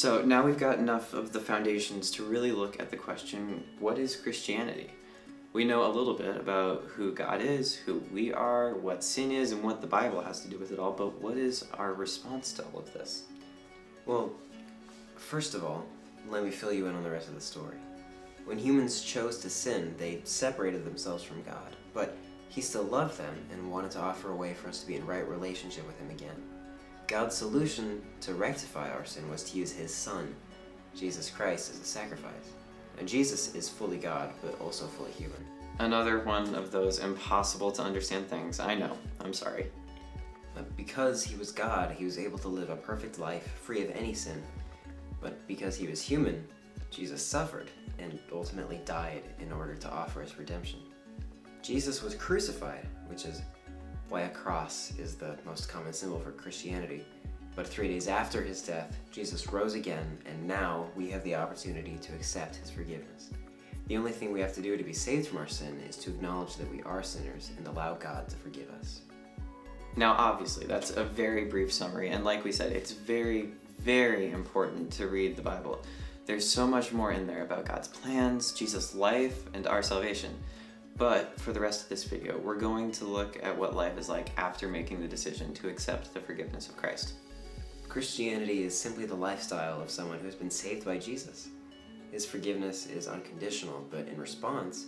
So now we've got enough of the foundations to really look at the question, what is Christianity? We know a little bit about who God is, who we are, what sin is, and what the Bible has to do with it all, but what is our response to all of this? Well, first of all, let me fill you in on the rest of the story. When humans chose to sin, they separated themselves from God, but He still loved them and wanted to offer a way for us to be in right relationship with Him again. God's solution to rectify our sin was to use His Son, Jesus Christ, as a sacrifice. And Jesus is fully God, but also fully human. Another one of those impossible to understand things. I know, I'm sorry. Because He was God, He was able to live a perfect life, free of any sin. But because He was human, Jesus suffered and ultimately died in order to offer us redemption. Jesus was crucified, which is why a cross is the most common symbol for Christianity. But 3 days after His death, Jesus rose again, and now we have the opportunity to accept His forgiveness. The only thing we have to do to be saved from our sin is to acknowledge that we are sinners and allow God to forgive us. Now, obviously, that's a very brief summary, and like we said, it's very, very important to read the Bible. There's so much more in there about God's plans, Jesus' life, and our salvation. But for the rest of this video, we're going to look at what life is like after making the decision to accept the forgiveness of Christ. Christianity is simply the lifestyle of someone who has been saved by Jesus. His forgiveness is unconditional, but in response,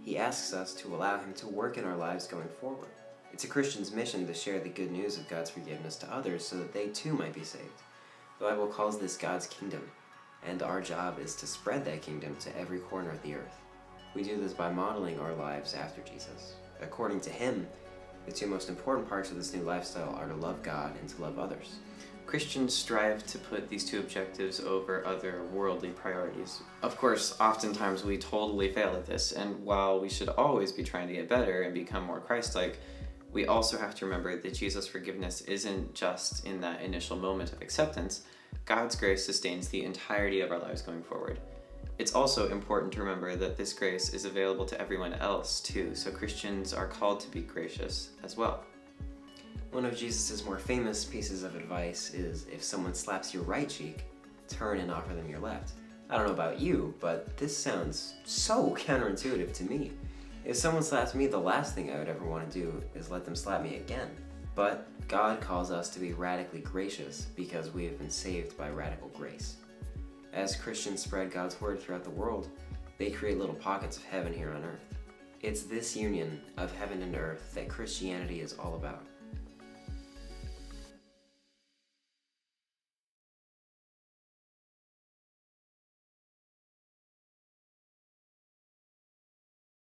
He asks us to allow Him to work in our lives going forward. It's a Christian's mission to share the good news of God's forgiveness to others so that they too might be saved. The Bible calls this God's kingdom, and our job is to spread that kingdom to every corner of the earth. We do this by modeling our lives after Jesus. According to Him, the two most important parts of this new lifestyle are to love God and to love others. Christians strive to put these two objectives over other worldly priorities. Of course, oftentimes we totally fail at this, and while we should always be trying to get better and become more Christ-like, we also have to remember that Jesus' forgiveness isn't just in that initial moment of acceptance. God's grace sustains the entirety of our lives going forward. It's also important to remember that this grace is available to everyone else too, so Christians are called to be gracious as well. One of Jesus' more famous pieces of advice is, if someone slaps your right cheek, turn and offer them your left. I don't know about you, but this sounds so counterintuitive to me. If someone slaps me, the last thing I would ever want to do is let them slap me again. But God calls us to be radically gracious because we have been saved by radical grace. As Christians spread God's word throughout the world, they create little pockets of heaven here on earth. It's this union of heaven and earth that Christianity is all about.